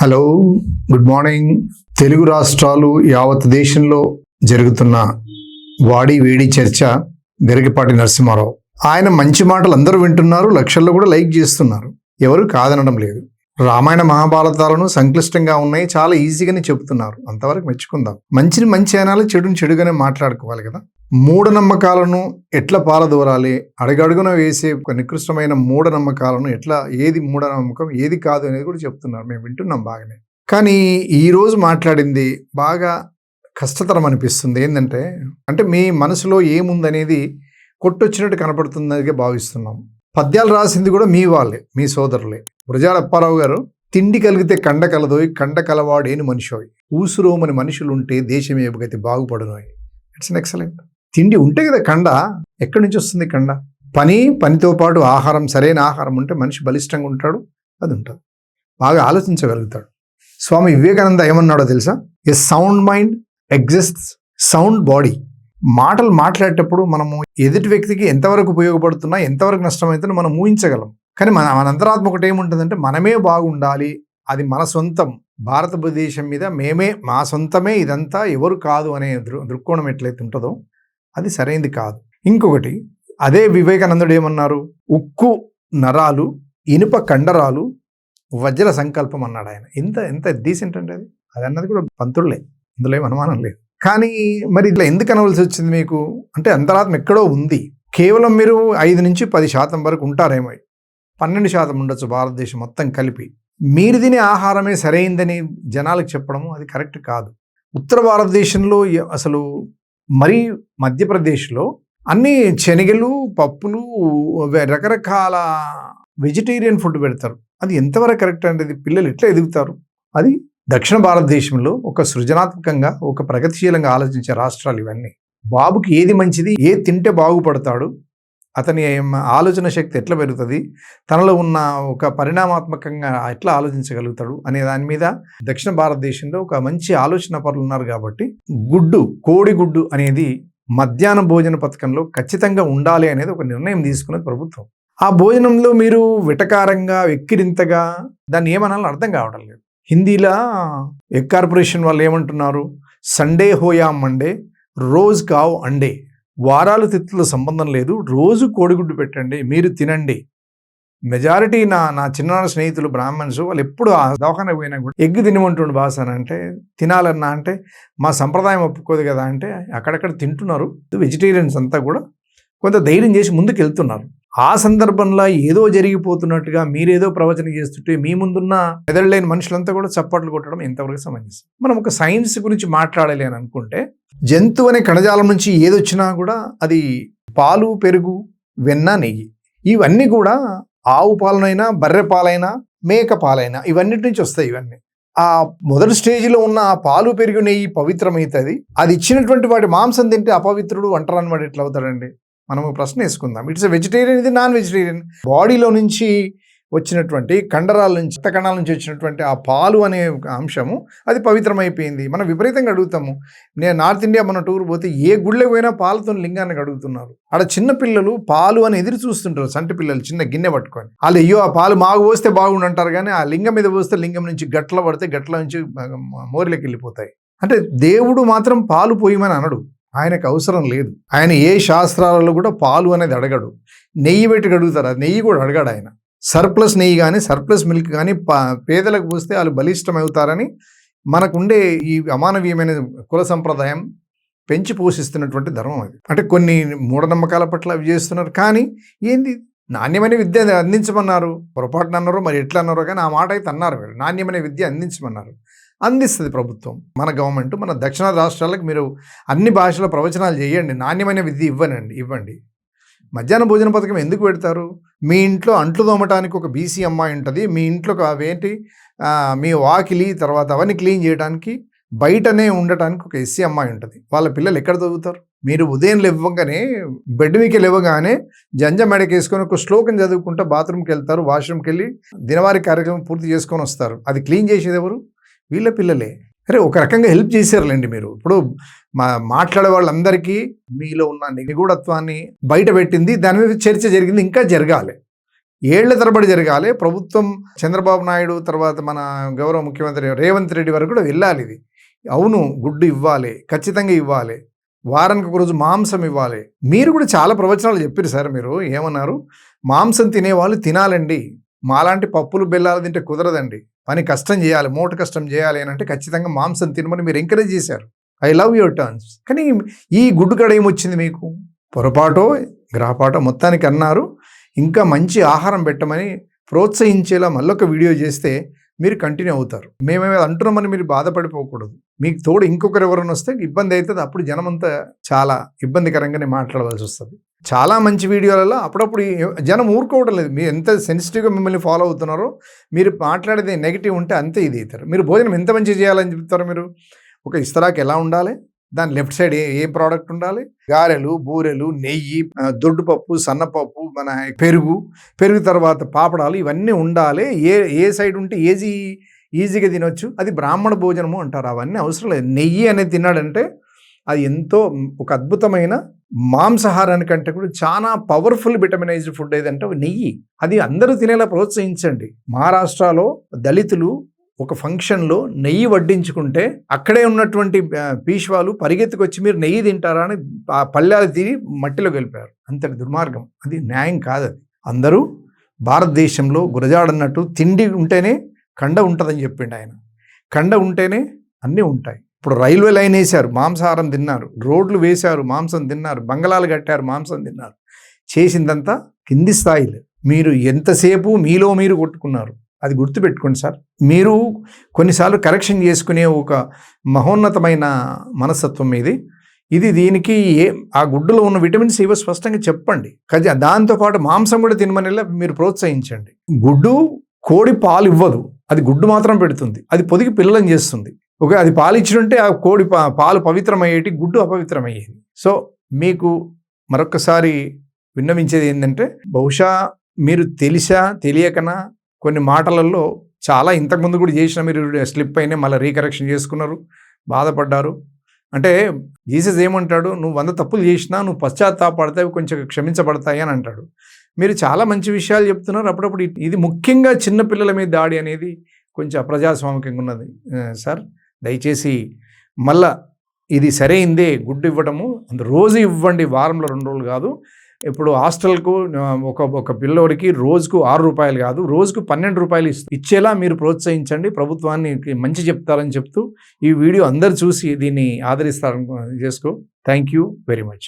Hello, good morning. Telugu రాష్ట్రాలు యావత్ దేశంలో జరుగుతున్న వాడి వేడి చర్చ గరికపాటి నరసింహారావు. ఆయన మంచి మాటలు అందరూ వింటున్నారు, లక్షల్లో కూడా లైక్ చేస్తున్నారు, ఎవరు కాదనడం లేదు. రామాయణ మహాభారతాలను సంక్లిష్టంగా ఉన్నాయి, చాలా ఈజీగానే చెబుతున్నారు, అంతవరకు మెచ్చుకుందాం. మంచిని మంచి అనాలి, చెడుని చెడుగానే మాట్లాడుకోవాలి కదా. మూఢనమ్మకాలను ఎట్లా పారదోరాలి, అడుగడుగున వేసే ఒక నికృష్టమైన మూఢనమ్మకాలను ఎట్లా, ఏది మూఢనమ్మకం ఏది కాదు అనేది కూడా చెప్తున్నారు, మేము వింటున్నాం బాగానే. కానీ ఈరోజు మాట్లాడింది బాగా కష్టతరం అనిపిస్తుంది. ఏంటంటే మీ మనసులో ఏముందనేది కొట్టొచ్చినట్టు కనపడుతుందని భావిస్తున్నాం. పద్యాలు రాసింది కూడా మీ వాళ్ళే, మీ సోదరులే. గురజాడ అప్పారావు గారు, తిండి కలిగితే కండ కలదోయ్, కండ కలవాడేని మనిషోయ్, ఊసురోమని మనుషులుంటే దేశమే గతి బాగుపడునోయ్. It's an excellent. తిండి ఉంటే కదా కండ. ఎక్కడి నుంచి వస్తుంది కండ? పనితో పాటు ఆహారం, సరైన ఆహారం ఉంటే మనిషి బలిష్టంగా ఉంటాడు, అది ఉంటుంది, బాగా ఆలోచించగలుగుతాడు. స్వామి వివేకానంద ఏమన్నాడో తెలుసా? ఎ sound mind exists sound body. మాటలు మాట్లాడేటప్పుడు మనము ఎదుటి వ్యక్తికి ఎంతవరకు ఉపయోగపడుతున్నా, ఎంతవరకు నష్టమవుతుందో మనం ఊహించగలం. కానీ మన అంతరాత్మ ఒకటి ఏముంటుందంటే, మనమే బాగుండాలి, అది మన సొంతం, భారతదేశం మీద మేమే, మా సొంతమే ఇదంతా, ఎవరు కాదు అనే దృక్కోణం ఎట్లయితే ఉంటుందో అది సరైనది కాదు. ఇంకొకటి, అదే వివేకానందుడు ఏమన్నారు? ఉక్కు నరాలు, ఇనుప కండరాలు, వజ్ర సంకల్పం అన్నాడు ఆయన. ఎంత డీసెంట్ అంటే అది అన్నది కూడా పంతుళ్ళే, అందులో ఏం అనుమానం లేదు. కానీ మరి ఇట్లా ఎందుకు అనవలసి వచ్చింది మీకు అంటే, అంతరాత్మ ఎక్కడో ఉంది. కేవలం మీరు 5-10% వరకు ఉంటారేమో, 12% ఉండొచ్చు భారతదేశం మొత్తం కలిపి. మీరు తినే ఆహారమే సరైందని జనాలకు చెప్పడము అది కరెక్ట్ కాదు. ఉత్తర భారతదేశంలో అసలు మరీ మధ్యప్రదేశ్లో అన్ని శనగలు, పప్పులు, రకరకాల వెజిటేరియన్ ఫుడ్ పెడతారు. అది ఎంతవరకు కరెక్ట్ అంటే, పిల్లలు ఎట్లా ఎదుగుతారు? అది దక్షిణ భారతదేశంలో ఒక సృజనాత్మకంగా, ఒక ప్రగతిశీలంగా ఆలోచించే రాష్ట్రాలు ఇవన్నీ. బాబుకి ఏది మంచిది, ఏది తింటే బాగుపడతాడు, అతని ఆలోచన శక్తి ఎట్లా పెరుగుతుంది, తనలో ఉన్న ఒక పరిణామాత్మకంగా ఎట్లా ఆలోచించగలుగుతాడు అనే దాని మీద దక్షిణ భారతదేశంలో ఒక మంచి ఆలోచన పరులు ఉన్నారు. కాబట్టి కోడిగుడ్డు అనేది మధ్యాహ్న భోజన పథకంలో ఖచ్చితంగా ఉండాలి అనేది ఒక నిర్ణయం తీసుకున్నది ప్రభుత్వం. ఆ భోజనంలో మీరు వెటకారంగా, వెక్కిరింతగా దాన్ని ఏమనాలో అర్థం కావడం లేదు. హిందీలో ఎగ్ కార్పొరేషన్ వాళ్ళు ఏమంటున్నారు? సండే హోయా మండే, రోజ్ కావ్ అండే. వారాలు తిథుల సంబంధం లేదు, రోజు కోడిగుడ్డు పెట్టండి, మీరు తినండి. మెజారిటీ నా చిన్న స్నేహితులు బ్రాహ్మణ్స్, వాళ్ళు ఎప్పుడు ఆ దవాఖాన పోయినా కూడా ఎగ్ తినమంటుండు బాస్ అని అంటే, తినాలన్నా అంటే మా సంప్రదాయం ఒప్పుకోదు కదా అంటే, అక్కడక్కడ తింటున్నారు. వెజిటేరియన్స్ అంతా కూడా కొంత ధైర్యం చేసి ముందుకు వెళ్తున్నారు. ఆ సందర్భంలో ఏదో జరిగిపోతున్నట్టుగా మీరేదో ప్రవచనం చేస్తుంటే, మీ ముందున్న మెదడులేని మనుషులంతా కూడా చప్పట్లు కొట్టడం ఎంతవరకు సమంజసం? మనం ఒక సైన్స్ గురించి మాట్లాడాలి అని అనుకుంటే, జంతువు అనే కణజాలం నుంచి ఏదొచ్చినా కూడా అది పాలు, పెరుగు, వెన్న, నెయ్యి, ఇవన్నీ కూడా ఆవు పాలనైనా, బర్రె పాలైనా, మేక పాలైనా ఇవన్నిటి నుంచి వస్తాయి. ఇవన్నీ ఆ మొదటి స్టేజ్లో ఉన్న ఆ పాలు, పెరుగు, నెయ్యి పవిత్రమవుతుంది. అది ఇచ్చినటువంటి వాటి మాంసం తింటే అపవిత్రుడు, ఒంటరాని వాడు ఎట్లా అవుతాడండి? మనం ప్రశ్న వేసుకుందాం. ఇట్స్ వెజిటేరియన్, ఇది నాన్ వెజిటేరియన్. బాడీలో నుంచి వచ్చినటువంటి కండరాల నుంచి, రక్త కణాల నుంచి వచ్చినటువంటి ఆ పాలు అనే అంశము అది పవిత్రమైపోయింది. మనం విపరీతంగా అడుగుతాము. నేను నార్త్ ఇండియా మన టూర్ పోతే ఏ గుళ్ళకి పోయినా పాలతో లింగాన్ని అడుగుతున్నారు. ఆడ చిన్న పిల్లలు పాలు అని ఎదురు చూస్తుంటారు, సంటి పిల్లలు చిన్న గిన్నె పట్టుకొని. వాళ్ళు అయ్యో ఆ పాలు మాకు పోస్తే బాగుండు అంటారు, కానీ ఆ లింగం మీద పోస్తే లింగం నుంచి గట్ల పడితే గట్ల నుంచి మోరిలోకి వెళ్ళిపోతాయి. అంటే దేవుడు మాత్రం పాలు పోయమని అనడు, ఆయనకు అవసరం లేదు. ఆయన ఏ శాస్త్రాలలో కూడా పాలు అనేది అడగడు. నెయ్యి పెట్టి అడుగుతారు, అది నెయ్యి కూడా అడగాడు ఆయన. సర్ప్లస్ నెయ్యి కానీ, సర్ప్లస్ మిల్క్ కానీ పేదలకు పోస్తే వాళ్ళు బలిష్టం అవుతారని మనకుండే ఈ అమానవీయమైన కుల సంప్రదాయం పెంచి పోషిస్తున్నటువంటి ధర్మం అది. అంటే కొన్ని మూఢనమ్మకాల పట్ల అవి చేస్తున్నారు. కానీ ఏంది, నాణ్యమైన విద్య అందించమన్నారు. పొరపాటున అన్నారో మరి ఎట్లా అన్నారో కానీ ఆ మాట అయితే అన్నారు. మీరు నాణ్యమైన విద్య అందించమన్నారు, అందిస్తుంది ప్రభుత్వం, మన గవర్నమెంట్. మన దక్షిణాది రాష్ట్రాలకు మీరు అన్ని భాషల ప్రవచనాలు చేయండి, నాణ్యమైన విద్య ఇవ్వండి. మధ్యాహ్న భోజన పథకం ఎందుకు పెడతారు? మీ ఇంట్లో అంట్లు తోమటానికి ఒక బీసీ అమ్మాయి ఉంటుంది, మీ ఇంట్లో అవేంటి మీ వాకిలి తర్వాత అవన్నీ క్లీన్ చేయడానికి బయటనే ఉండటానికి ఒక ఎస్సీ అమ్మాయి ఉంటుంది. వాళ్ళ పిల్లలు ఎక్కడ చదువుతారు? మీరు ఉదయం లేవగానే, బెడ్ మీదకి లేవగానే జంజ మెడకేసుకొని ఒక శ్లోకం చదువుకుంటూ బాత్రూమ్కి వెళ్తారు, వాష్రూమ్కి వెళ్ళి దినవారీ కార్యక్రమం పూర్తి చేసుకొని వస్తారు. అది క్లీన్ చేసేది ఎవరు? వీళ్ళ పిల్లలే. అరే ఒక రకంగా హెల్ప్ చేశారులేండి మీరు. ఇప్పుడు మాట్లాడే వాళ్ళందరికీ మీలో ఉన్న నిగూఢత్వాన్ని బయట పెట్టింది, దాని మీద చర్చ జరిగింది, ఇంకా జరగాలి. ఏళ్ల తరబడి జరగాలి. ప్రభుత్వం చంద్రబాబు నాయుడు తర్వాత మన గౌరవ ముఖ్యమంత్రి రేవంత్ రెడ్డి వరకు కూడా వెళ్ళాలి ఇది. అవును, గుడ్డు ఇవ్వాలి, ఖచ్చితంగా ఇవ్వాలి, వారానికి ఒక రోజు మాంసం ఇవ్వాలి. మీరు కూడా చాలా ప్రవచనాలు చెప్పారు సార్. మీరు ఏమన్నారు, మాంసం తినేవాళ్ళు తినాలండి, మాలాంటి పప్పులు బెల్లాలు తింటే కుదరదండి, పని కష్టం చేయాలి, మూట కష్టం చేయాలి అని అంటే ఖచ్చితంగా మాంసం తినమని మీరు ఎంకరేజ్ చేశారు. I love your turns. కానీ ఈ గుడ్డు కడ ఏమొచ్చింది మీకు? పొరపాటో గ్రహపాటో మొత్తానికి అన్నారు. ఇంకా మంచి ఆహారం పెట్టమని ప్రోత్సహించేలా మళ్ళొక వీడియో చేస్తే మీరు కంటిన్యూ అవుతారు. మేమేమి అంటున్నామని మీరు బాధపడిపోకూడదు. మీకు తోడు ఇంకొకరు ఎవరైనా వస్తే ఇబ్బంది అవుతుంది. అప్పుడు జనమంతా చాలా ఇబ్బందికరంగానే మాట్లాడవలసి వస్తుంది. చాలా మంచి వీడియోలలో అప్పుడప్పుడు జనం ఊరుకోవడం లేదు. మీరు ఎంత సెన్సిటివ్గా మిమ్మల్ని ఫాలో అవుతున్నారో, మీరు మాట్లాడేది నెగిటివ్ ఉంటే అంతే ఇది అవుతారు. మీరు భోజనం ఎంత మంచిగా చేయాలని చెప్తారు. మీరు ఒక ఇస్తరాకు ఎలా ఉండాలి, దాని లెఫ్ట్ సైడ్ ఏ ప్రోడక్ట్ ఉండాలి, గారెలు, బూరెలు, నెయ్యి, దొడ్డుపప్పు, సన్నపప్పు, మన పెరుగు తర్వాత పాపడాలు, ఇవన్నీ ఉండాలి. ఏ సైడ్ ఉంటే ఈజీగా తినొచ్చు, అది బ్రాహ్మణ భోజనము అంటారు. అవన్నీ అవసరం లేదు. నెయ్యి అనేది తిన్నాడంటే అది ఎంతో ఒక అద్భుతమైన మాంసాహారానికంటే కూడా చాలా పవర్ఫుల్ విటమినైజ్డ్ ఫుడ్ ఏదంటే నెయ్యి. అది అందరూ తినేలా ప్రోత్సహించండి. మహారాష్ట్రలో దళితులు ఒక ఫంక్షన్లో నెయ్యి వడ్డించుకుంటే అక్కడే ఉన్నటువంటి పీష్వాలు పరిగెత్తుకొచ్చి మీరు నెయ్యి తింటారా అని ఆ పళ్ళాలు తిని మట్టిలో గెలిపారు. అంతటి దుర్మార్గం. అది న్యాయం కాదు. అది అందరూ భారతదేశంలో గురజాడన్నట్టు తిండి ఉంటేనే కండ ఉంటుందని చెప్పిండు ఆయన. కండ ఉంటేనే అన్నీ ఉంటాయి. ఇప్పుడు రైల్వే లైన్ వేశారు, మాంసాహారం తిన్నారు, రోడ్లు వేశారు, మాంసం తిన్నారు, బంగళాలు కట్టారు, మాంసం తిన్నారు. చేసిందంతా కింది స్థాయిలో. మీరు ఎంతసేపు మీలో మీరు కొట్టుకున్నారు. అది గుర్తుపెట్టుకోండి సార్. మీరు కొన్నిసార్లు కరెక్షన్ చేసుకునే ఒక మహోన్నతమైన మనస్తత్వం ఇది దీనికి ఆ గుడ్డులో ఉన్న విటమిన్స్ ఏవో స్పష్టంగా చెప్పండి. దాంతోపాటు మాంసం కూడా తినమని మీరు ప్రోత్సహించండి. గుడ్డు కోడి పాలు ఇవ్వదు, అది గుడ్డు మాత్రం పెడుతుంది. అది పొదిగి పిల్లలను చేస్తుంది. అది పాలు ఇచ్చినుంటే ఆ కోడి పాలు పవిత్రమయ్యేటి, గుడ్డు అపవిత్రమయ్యేది. సో మీకు మరొకసారి విన్నవించేది ఏంటంటే, బహుశా మీరు తెలియకనా కొన్ని మాటలలో చాలా ఇంతకుముందు కూడా చేసిన మీరు స్లిప్ అయినా మళ్ళీ రీకరెక్షన్ చేసుకున్నారు, బాధపడ్డారు. అంటే జీసస్ ఏమంటాడు, నువ్వు 100 తప్పులు చేసినా నువ్వు పశ్చాత్తాపడతావు, కొంచెం క్షమించబడతాయి అని అంటాడు. మీరు చాలా మంచి విషయాలు చెప్తున్నారు. అప్పుడప్పుడు ఇది ముఖ్యంగా చిన్నపిల్లల మీద దాడి అనేది కొంచెం అప్రజాస్వామికంగా ఉన్నది సార్. దయచేసి మళ్ళా ఇది సరైందే గుడ్డు ఇవ్వడము, రోజు ఇవ్వండి, వారంలో 2 రోజులు కాదు. ఇప్పుడు హాస్టల్కు ఒక పిల్లోడికి రోజుకు 6 రూపాయలు కాదు, రోజుకు 12 రూపాయలు ఇచ్చేలా మీరు ప్రోత్సహించండి. ప్రభుత్వాన్ని మంచి చెప్తారని చెప్తూ ఈ వీడియో అందరు చూసి దీన్ని ఆదరిస్తారని చేసుకో. Thank you very much.